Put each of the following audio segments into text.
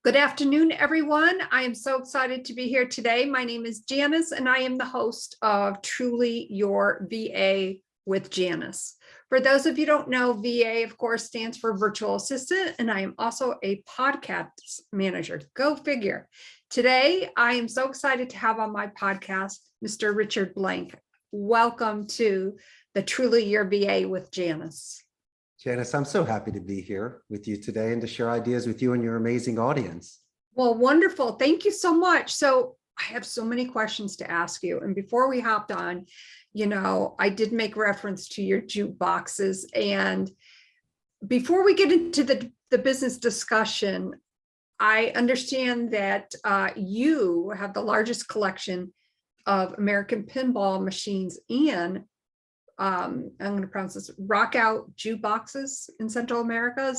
Good afternoon, everyone. I am so excited to be here today. My name is Janis, and I am the host of Truly Your VA with Janis. For those of you who don't know, VA, of course, stands for Virtual Assistant, and I am also a podcast manager. Go figure. Today, I am so excited to have on my podcast, Mr. Richard Blank. Welcome to the Truly Your VA with Janis. Janis, I'm so happy to be here with you today and to share ideas with you and your amazing audience. Well, wonderful. Thank you so much. So I have so many questions to ask you. And before we hopped on, I did make reference to your jukeboxes. And before we get into the business discussion, I understand that you have the largest collection of American pinball machines and I'm going to pronounce this, Rockola Jukeboxes in Central America.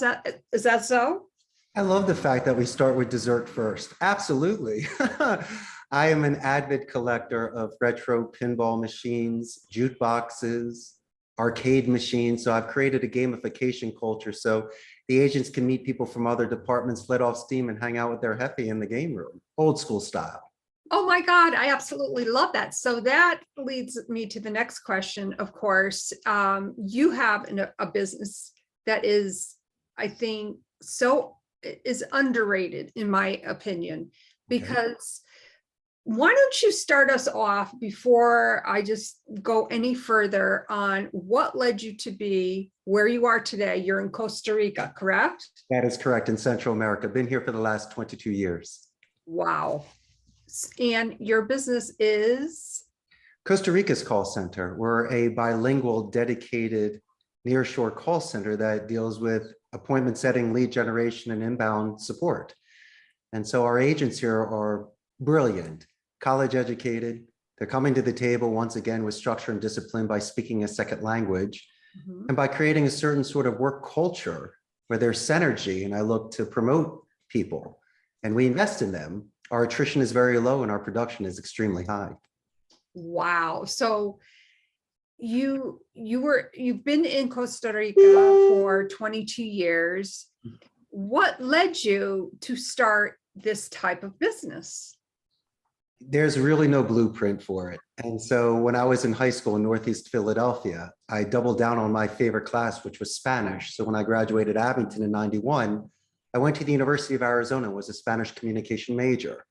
Is that so? I love the fact that we start with dessert first. Absolutely. I am an avid collector of retro pinball machines, jukeboxes, arcade machines. So I've created a gamification culture so the agents can meet people from other departments, let off steam, and hang out with their Hefe in the game room, old school style. Oh my God, I absolutely love that. So that leads me to the next question. Of course, you have a business that is, I think, is underrated in my opinion, because why don't you start us off before I just go any further on what led you to be where you are today? You're in Costa Rica, correct? That is correct, in Central America. Been here for the last 22 years. Wow. And your business is? Costa Rica's call center. We're a bilingual, dedicated nearshore call center that deals with appointment setting, lead generation, and inbound support. And so our agents here are brilliant, college educated. They're coming to the table once again with structure and discipline by speaking a second language and by creating a certain sort of work culture where there's synergy. And I look to promote people and we invest in them. Our attrition is very low and our production is extremely high. Wow. So you've been in Costa Rica for 22 years. What led you to start this type of business? There's really no blueprint for it. And so when I was in high school in Northeast Philadelphia, I doubled down on my favorite class, which was Spanish. So when I graduated Abington in 91, I went to the University of Arizona, was a Spanish communication major.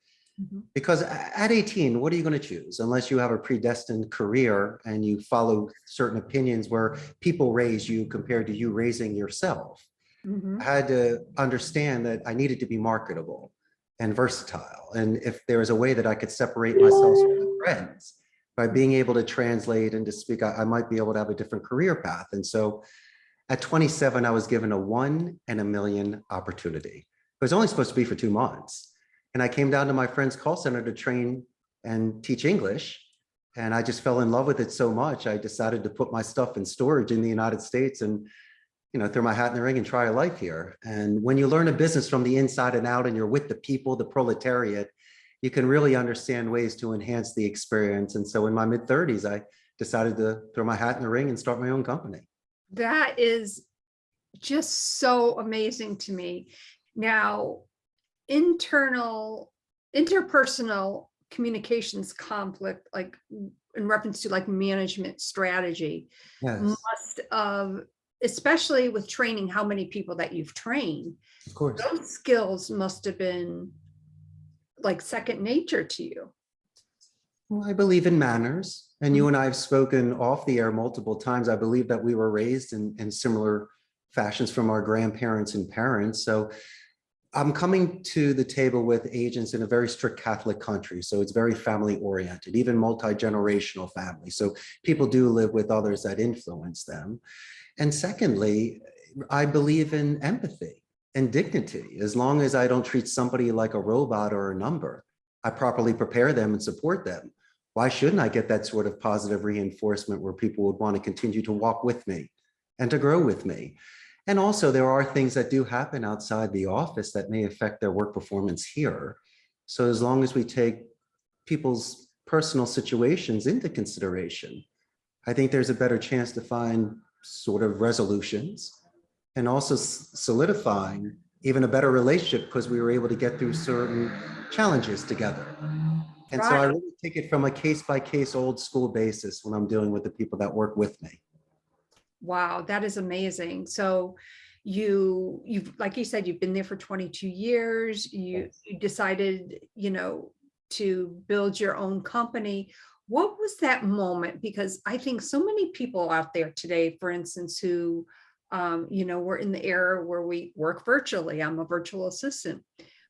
Because at 18, what are you going to choose unless you have a predestined career and you follow certain opinions where people raise you compared to you raising yourself? I had to understand that I needed to be marketable and versatile. And if there was a way that I could separate myself from my friends by being able to translate and to speak, I might be able to have a different career path. And so at 27, I was given a 1 in a million opportunity. It was only supposed to be for 2 months. And I came down to my friend's call center to train and teach English. And I just fell in love with it so much. I decided to put my stuff in storage in the United States and, throw my hat in the ring and try a life here. And when you learn a business from the inside and out and you're with the people, the proletariat, you can really understand ways to enhance the experience. And so in my mid-30s, I decided to throw my hat in the ring and start my own company. That is just so amazing to me. Now, interpersonal communications conflict, like in reference to like management strategy, must have, especially with training, how many people that you've trained, of course, those skills must have been like second nature to you. Well, I believe in manners, and you and I have spoken off the air multiple times. I believe that we were raised in similar fashions from our grandparents and parents. So I'm coming to the table with agents in a very strict Catholic country. So it's very family oriented, even multi-generational family. So people do live with others that influence them. And secondly, I believe in empathy and dignity. As long as I don't treat somebody like a robot or a number, I properly prepare them and support them. Why shouldn't I get that sort of positive reinforcement where people would want to continue to walk with me and to grow with me? And also there are things that do happen outside the office that may affect their work performance here. So as long as we take people's personal situations into consideration, I think there's a better chance to find sort of resolutions and also solidifying even a better relationship because we were able to get through certain challenges together. And so I Right. really take it from a case by case old school basis when I'm dealing with the people that work with me. Wow, that is amazing. So you've, like you said, you've been there for 22 years. You decided, to build your own company. What was that moment? Because I think so many people out there today, for instance, who, we're in the era where we work virtually. I'm a virtual assistant.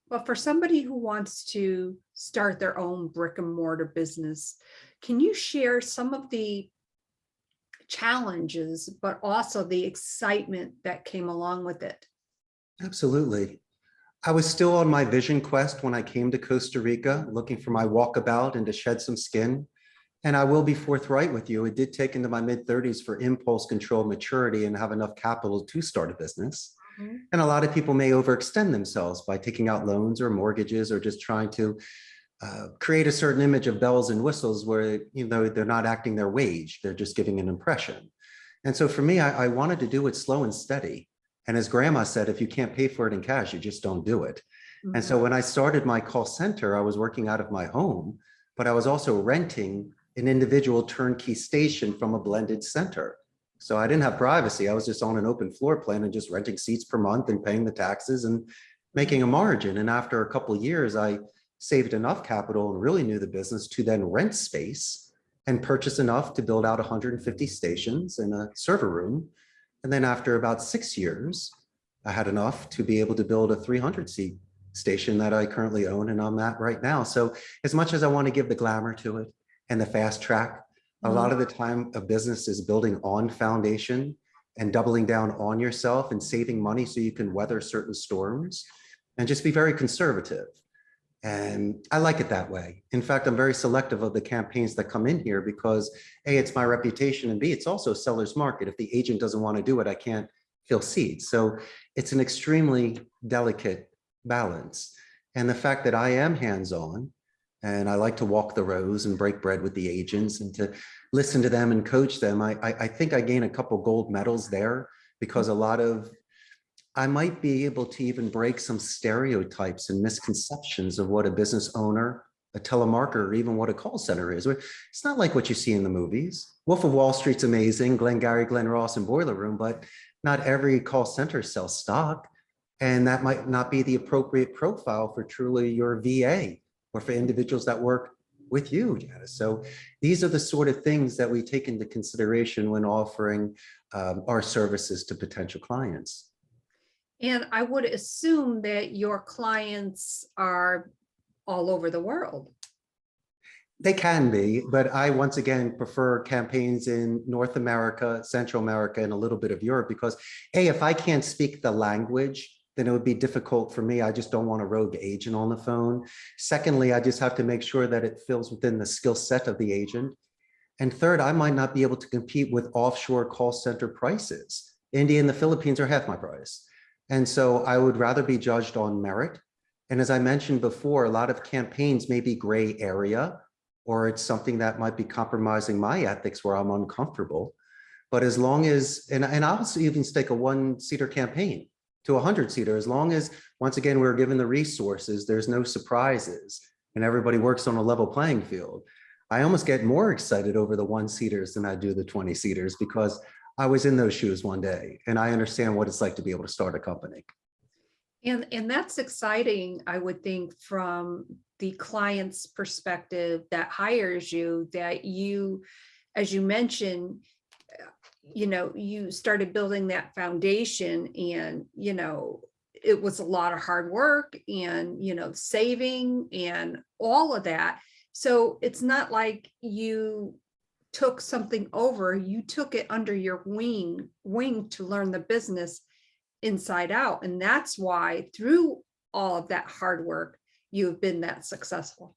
But for somebody who wants to start their own brick and mortar business, can you share some of the challenges, but also the excitement that came along with it? Absolutely. I was still on my vision quest when I came to Costa Rica, looking for my walkabout and to shed some skin. And I will be forthright with you. It did take into my mid 30s for impulse control maturity and have enough capital to start a business. Mhm. And a lot of people may overextend themselves by taking out loans or mortgages or just trying to create a certain image of bells and whistles where, they're not acting their wage. They're just giving an impression. And so for me, I wanted to do it slow and steady. And as grandma said, if you can't pay for it in cash, you just don't do it. And Mhm. so when I started my call center, I was working out of my home, but I was also renting an individual turnkey station from a blended center. So I didn't have privacy. I was just on an open floor plan and just renting seats per month and paying the taxes and making a margin. And after a couple of years, I saved enough capital and really knew the business to then rent space and purchase enough to build out 150 stations and a server room. And then after about 6 years, I had enough to be able to build a 300 seat station that I currently own and I'm at right now. So as much as I want to give the glamour to it and the fast track, a lot of the time a business is building on foundation and doubling down on yourself and saving money so you can weather certain storms and just be very conservative. And I like it that way. In fact, I'm very selective of the campaigns that come in here because A, it's my reputation, and B, it's also a seller's market. If the agent doesn't want to do it, I can't fill seats. So it's an extremely delicate balance. And the fact that I am hands-on and I like to walk the rows and break bread with the agents and to listen to them and coach them, I think I gain a couple gold medals there because I might be able to even break some stereotypes and misconceptions of what a business owner, a telemarketer, or even what a call center is. It's not like what you see in the movies. Wolf of Wall Street's amazing, Glengarry, Glen Ross, and Boiler Room, but not every call center sells stock. And that might not be the appropriate profile for truly your VA or for individuals that work with you, Janis. So these are the sort of things that we take into consideration when offering our services to potential clients. And I would assume that your clients are all over the world. They can be, but I once again prefer campaigns in North America, Central America, and a little bit of Europe because A, if I can't speak the language, then it would be difficult for me. I just don't want a rogue agent on the phone. Secondly, I just have to make sure that it fills within the skill set of the agent. And third, I might not be able to compete with offshore call center prices. India and the Philippines are half my price. And so I would rather be judged on merit. And as I mentioned before, a lot of campaigns may be gray area, or it's something that might be compromising my ethics where I'm uncomfortable. But as long as, and I'll even stake a 1-seater campaign to a 100-seater, as long as, once again, we're given the resources, there's no surprises, and everybody works on a level playing field. I almost get more excited over the 1-seaters than I do the 20-seaters because I was in those shoes one day and I understand what it's like to be able to start a company. And that's exciting, I would think, from the client's perspective that hires you, that you, as you mentioned, you started building that foundation and, it was a lot of hard work and, saving and all of that. So it's not like you took something over, you took it under your wing to learn the business inside out. And that's why through all of that hard work, you've been that successful.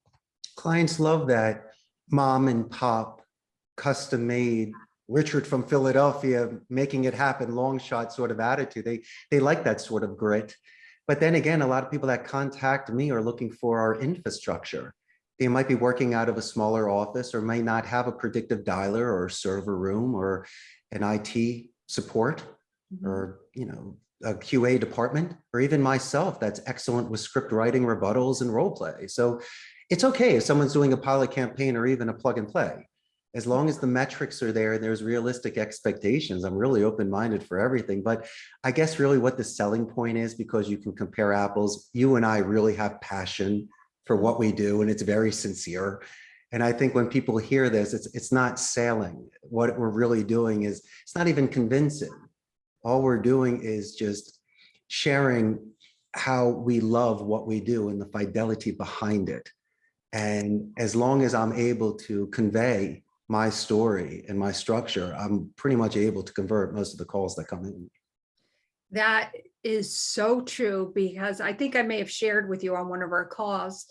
Clients love that mom and pop, custom made, Richard from Philadelphia, making it happen, long shot sort of attitude. They like that sort of grit. But then again, a lot of people that contact me are looking for our infrastructure. They might be working out of a smaller office or may not have a predictive dialer or server room or an IT support or a QA department, or even myself that's excellent with script writing, rebuttals, and role play. So it's okay if someone's doing a pilot campaign or even a plug and play. As long as the metrics are there and there's realistic expectations, I'm really open-minded for everything. But I guess really what the selling point is, because you can compare apples, you and I really have passion for what we do, and it's very sincere. And I think when people hear this, it's not selling. What we're really doing is, it's not even convincing. All we're doing is just sharing how we love what we do and the fidelity behind it. And as long as I'm able to convey my story and my structure, I'm pretty much able to convert most of the calls that come in. That is so true, because I think I may have shared with you on one of our calls,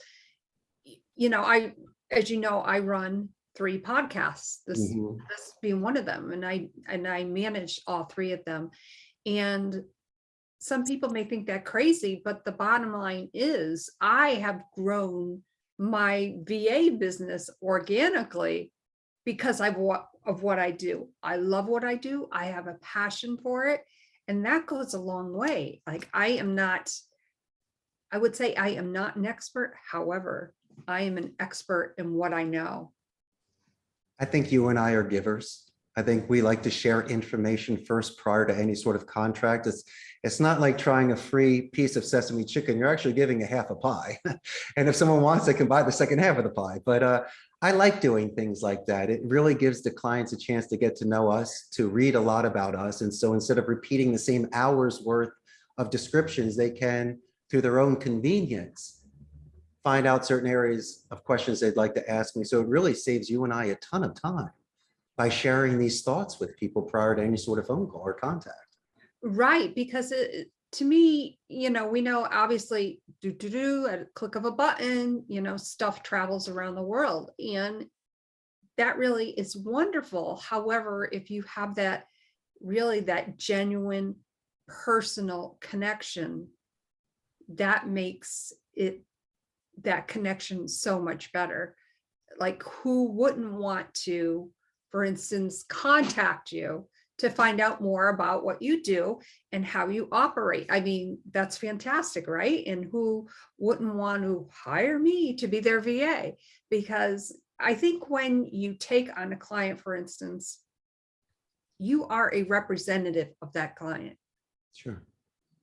as you know, I run 3 podcasts, this being one of them, and I manage all 3 of them. And some people may think that crazy, but the bottom line is I have grown my VA business organically because of what I do. I love what I do. I have a passion for it. And that goes a long way. Like I would say I am not an expert. However, I am an expert in what I know. I think you and I are givers. I think we like to share information first prior to any sort of contract. It's not like trying a free piece of sesame chicken. You're actually giving a half a pie. And if someone wants, they can buy the second half of the pie. But I like doing things like that. It really gives the clients a chance to get to know us, to read a lot about us. And so instead of repeating the same hours worth of descriptions, they can, through their own convenience, find out certain areas of questions they'd like to ask me. So it really saves you and I a ton of time by sharing these thoughts with people prior to any sort of phone call or contact. Right, because to me, we know obviously at a click of a button, stuff travels around the world, and that really is wonderful. However, if you have that genuine personal connection, that makes that connection so much better. Like who wouldn't want to, for instance, contact you to find out more about what you do and how you operate? I mean, that's fantastic, right? And who wouldn't want to hire me to be their VA? Because I think when you take on a client, for instance, you are a representative of that client. Sure.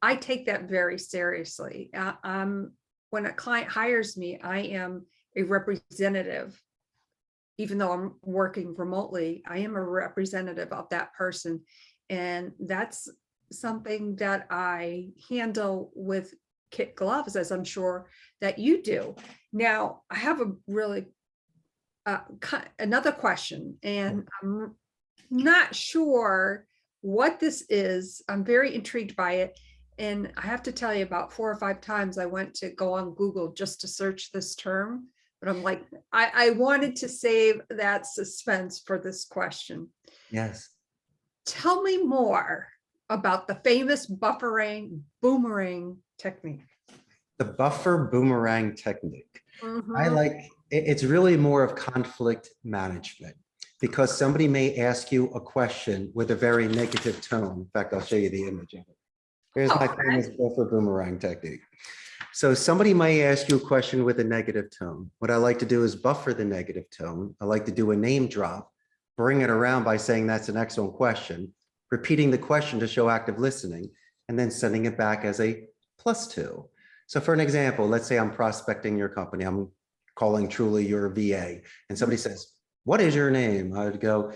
I take that very seriously. When a client hires me, I am a representative. Even though I'm working remotely, I am a representative of that person. And that's something that I handle with kid gloves, as I'm sure that you do. Now, I have a really another question, and I'm not sure what this is. I'm very intrigued by it. And I have to tell you, about 4 or 5 times I went to go on Google just to search this term. But I'm like, I wanted to save that suspense for this question. Yes. Tell me more about the famous buffering boomerang technique. The buffer boomerang technique. I like it's really more of conflict management, because somebody may ask you a question with a very negative tone. In fact, I'll show you the image of it. Here's my famous buffer boomerang technique. So somebody may ask you a question with a negative tone. What I like to do is buffer the negative tone. I like to do a name drop, bring it around by saying that's an excellent question, repeating the question to show active listening, and then sending it back as a +2. So for an example, let's say I'm prospecting your company. I'm calling TrulyYourVA, and somebody says, "What is your name?" I would go,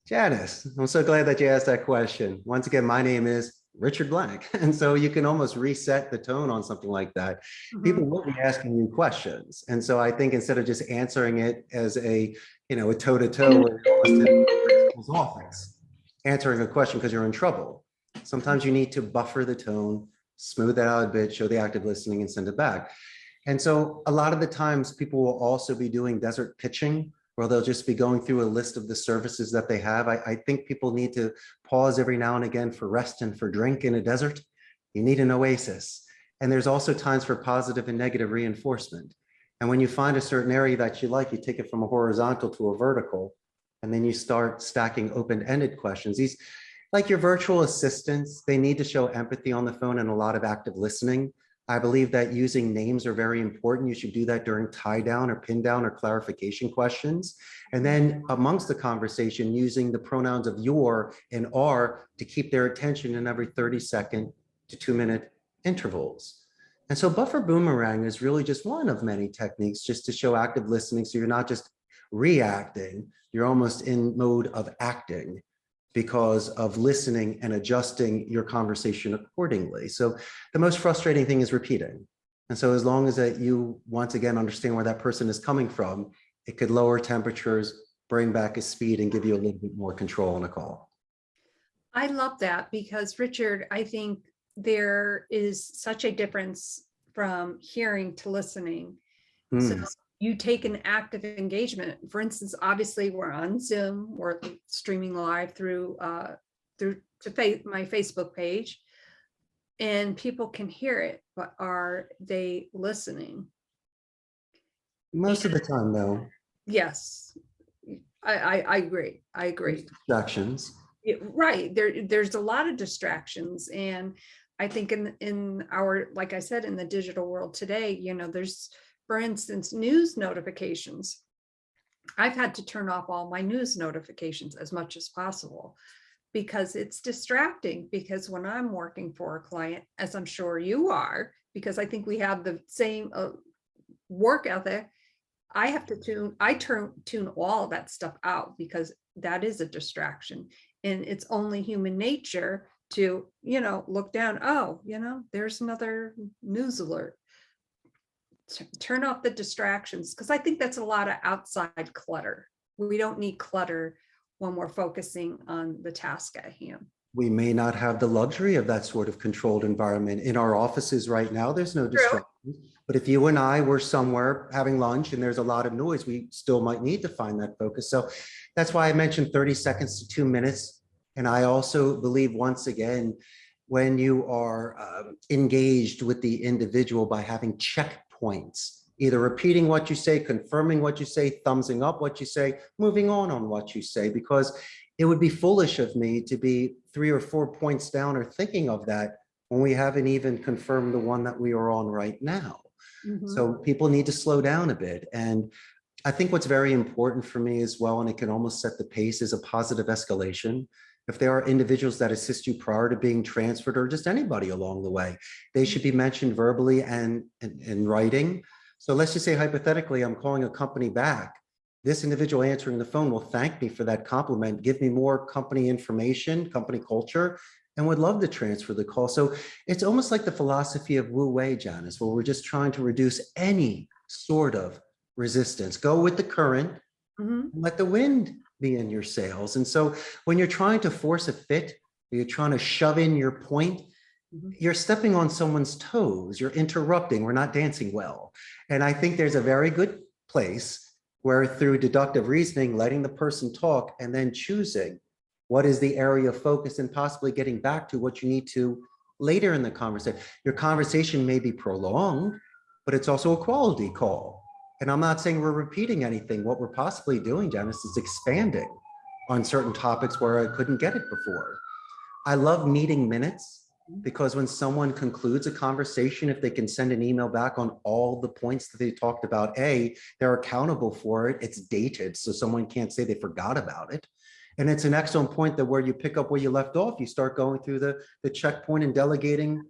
Janis. I'm so glad that you asked that question. Once again, my name is Richard Blank. And so you can almost reset the tone on something like that. People will be asking you questions. And so I think instead of just answering it as a toe-to-toe where you're almost in principal's office, answering a question because you're in trouble, sometimes you need to buffer the tone, smooth that out a bit, show the active listening, and send it back. And so a lot of the times people will also be doing desert pitching, where they'll just be going through a list of the services that they have. I think people need to pause every now and again for rest and for drink in a desert. You need an oasis. And there's also times for positive and negative reinforcement. And when you find a certain area that you like, you take it from a horizontal to a vertical, and then you start stacking open-ended questions. Like your virtual assistants, they need to show empathy on the phone and a lot of active listening. I believe that using names are very important. You should do that during tie down or pin down or clarification questions. And then amongst the conversation, using the pronouns of your and are to keep their attention in every 30-second to 2-minute intervals. And so buffer boomerang is really just one of many techniques just to show active listening. So you're not just reacting, you're almost in mode of acting because of listening and adjusting your conversation accordingly. So the most frustrating thing is repeating. And so as long as that you once again understand where that person is coming from, it could lower temperatures, bring back a speed, and give you a little bit more control on a call. I love that because Richard, I think there is such a difference from hearing to listening. So you take an active engagement. For instance, obviously we're on Zoom, we're streaming live through my Facebook page, and people can hear it, but are they listening? Most of the time, though. Yes, I agree. I agree. Distractions. Right. There's a lot of distractions. And I think in our, like I said, in the digital world today, you know, there's, for instance, news notifications. I've had to turn off all my news notifications as much as possible because it's distracting. Because when I'm working for a client, as I'm sure you are, because I think we have the same work ethic, I have to tune all of that stuff out because that is a distraction. And it's only human nature to, you know, look down. Oh, you know, there's another news alert. Turn off the distractions, because I think that's a lot of outside clutter. We don't need clutter when we're focusing on the task at hand. We may not have the luxury of that sort of controlled environment. In our offices right now, there's no distractions. But if you and I were somewhere having lunch and there's a lot of noise, we still might need to find that focus. So that's why I mentioned 30 seconds to 2 minutes. And I also believe, once again, when you are engaged with the individual by having checkpoints, either repeating what you say, confirming what you say, thumbsing up what you say, moving on what you say, because it would be foolish of me to be 3 or 4 points down or thinking of that when we haven't even confirmed the one that we are on right now. So people need to slow down a bit. And I think what's very important for me as well, and it can almost set the pace, is a positive escalation. If there are individuals that assist you prior to being transferred, or just anybody along the way, they should be mentioned verbally and in writing. So let's just say, hypothetically, I'm calling a company back. This individual answering the phone will thank me for that compliment, give me more company information, company culture, and would love to transfer the call. So it's almost like the philosophy of Wu Wei, Janis, where we're just trying to reduce any sort of resistance. Go with the current, and let the wind be in your sails. And so when you're trying to force a fit, or you're trying to shove in your point, you're stepping on someone's toes, you're interrupting, we're not dancing well. And I think there's a very good place where, through deductive reasoning, letting the person talk and then choosing what is the area of focus and possibly getting back to what you need to later in the conversation. Your conversation may be prolonged, but it's also a quality call. And I'm not saying we're repeating anything. What we're possibly doing, Janis, is expanding on certain topics where I couldn't get it before. I love meeting minutes, because when someone concludes a conversation, if they can send an email back on all the points that they talked about, they're accountable for it. It's dated, so someone can't say they forgot about it. And it's an excellent point that where you pick up where you left off, you start going through the checkpoint and delegating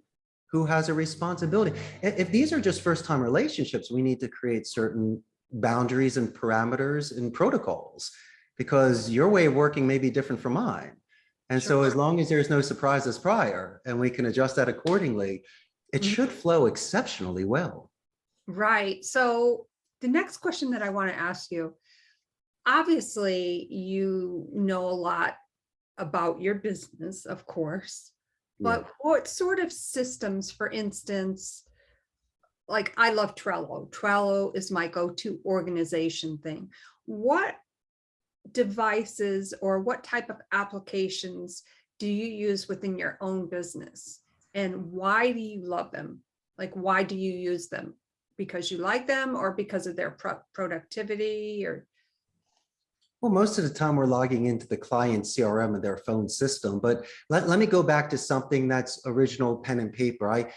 who has a responsibility. If these are just first-time relationships, we need to create certain boundaries and parameters and protocols, because your way of working may be different from mine. And so as long as there's no surprises prior and we can adjust that accordingly, it should flow exceptionally well. Right. So the next question that I want to ask you, obviously, you know a lot about your business, of course, but what sort of systems, for instance, like I love Trello. Trello is my go-to organization thing. What devices or what type of applications do you use within your own business, and why do you love them? Like, why do you use them? Because you like them, or because of their productivity? Or Well, most of the time we're logging into the client CRM of their phone system, but let me go back to something that's original pen and paper.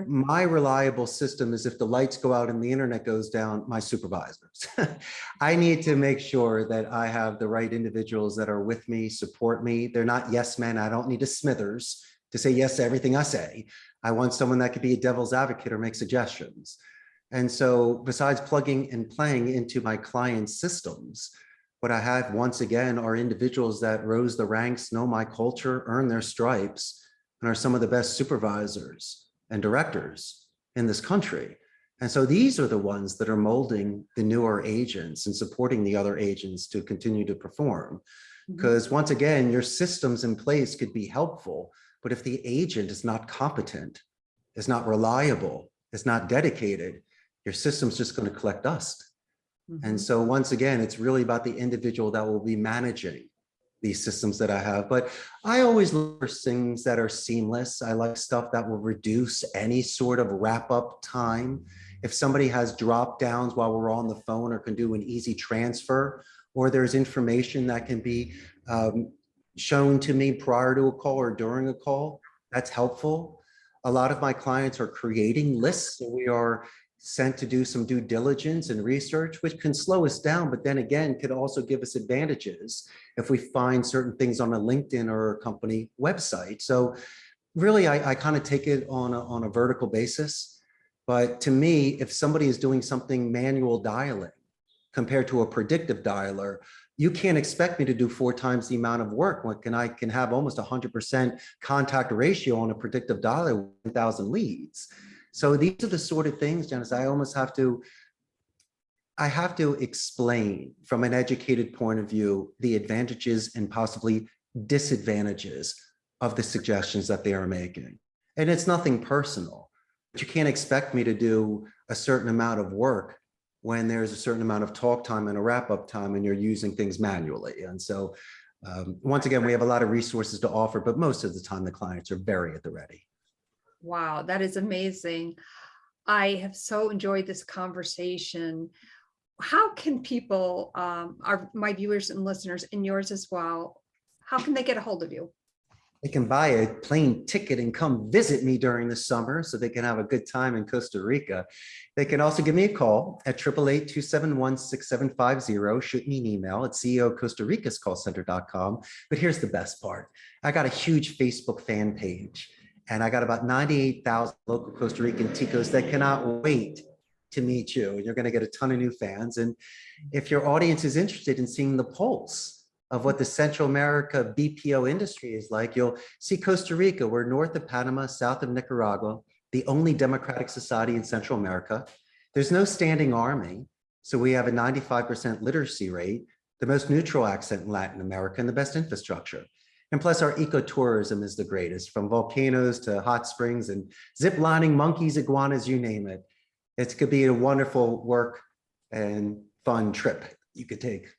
My reliable system is if the lights go out and the internet goes down, my supervisors. I need to make sure that I have the right individuals that are with me, support me. They're not yes men. I don't need a Smithers to say yes to everything I say. I want someone that could be a devil's advocate or make suggestions. And so besides plugging and playing into my client's systems, what I have once again are individuals that rose the ranks, know my culture, earn their stripes, and are some of the best supervisors and directors in this country. And so these are the ones that are molding the newer agents and supporting the other agents to continue to perform. Because once again, your systems in place could be helpful, but if the agent is not competent, is not reliable, is not dedicated, your system's just going to collect dust. And so once again, it's really about the individual that will be managing these systems that I have. But I always look for things that are seamless. I like stuff that will reduce any sort of wrap up time. If somebody has drop downs while we're on the phone or can do an easy transfer, or there's information that can be shown to me prior to a call or during a call, that's helpful. A lot of my clients are creating lists. So we are sent to do some due diligence and research, which can slow us down, but then again, could also give us advantages if we find certain things on a LinkedIn or a company website. So really, I kind of take it on a vertical basis. But to me, if somebody is doing something manual dialing compared to a predictive dialer, you can't expect me to do 4 times the amount of work. I can have almost 100% contact ratio on a predictive dialer, 1,000 leads. So these are the sort of things, Janis, I have to explain from an educated point of view, the advantages and possibly disadvantages of the suggestions that they are making. And it's nothing personal, but you can't expect me to do a certain amount of work when there's a certain amount of talk time and a wrap-up time and you're using things manually. And so once again, we have a lot of resources to offer, but most of the time the clients are very at the ready. Wow, that is amazing. I have so enjoyed this conversation. How can people, my viewers and listeners and yours as well, how can they get a hold of you? They can buy a plane ticket and come visit me during the summer so they can have a good time in Costa Rica. They can also give me a call at 888-271-6750. Shoot me an email at ceocostaricascallcenter.com. But here's the best part. I got a huge Facebook fan page. And I got about 98,000 local Costa Rican ticos that cannot wait to meet you. And you're going to get a ton of new fans. And if your audience is interested in seeing the pulse of what the Central America BPO industry is like, you'll see Costa Rica. We're north of Panama, south of Nicaragua, the only democratic society in Central America. There's no standing army. So we have a 95% literacy rate, the most neutral accent in Latin America, and the best infrastructure. And plus our ecotourism is the greatest, from volcanoes to hot springs and zip lining, monkeys, iguanas, you name it. It could be a wonderful work and fun trip you could take.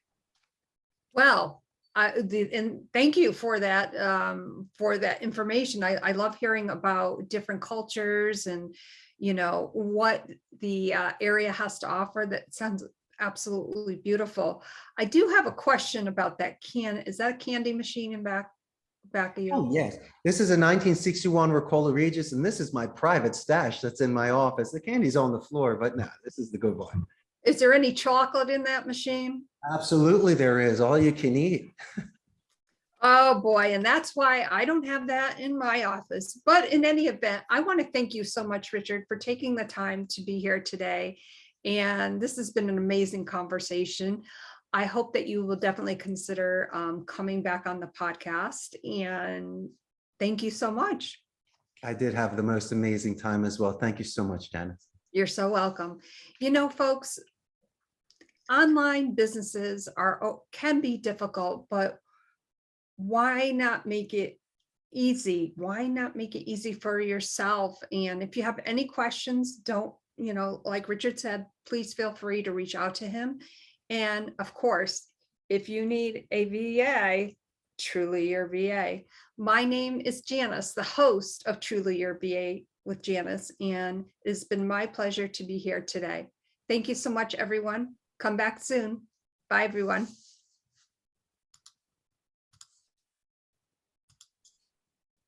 Well, and thank you for that information. I love hearing about different cultures and, what the area has to offer. That sounds absolutely beautiful. I do have a question about that is that a candy machine in back of you? Oh, yes. This is a 1961 Rockola Regis, and this is my private stash that's in my office. The candy's on the floor, but no, this is the good one. Is there any chocolate in that machine? Absolutely, there is. All you can eat. Oh, boy. And that's why I don't have that in my office. But in any event, I want to thank you so much, Richard, for taking the time to be here today. And this has been an amazing conversation. I hope that you will definitely consider coming back on the podcast. And thank you so much. I did have the most amazing time as well. Thank you so much, Janis. You're so welcome. Folks, online businesses can be difficult, but why not make it easy? Why not make it easy for yourself? And if you have any questions, don't, like Richard said, please feel free to reach out to him. And of course, if you need a VA, Truly Your VA. My name is Janis, the host of Truly Your VA with Janis, and it's been my pleasure to be here today. Thank you so much, everyone. Come back soon. Bye, everyone.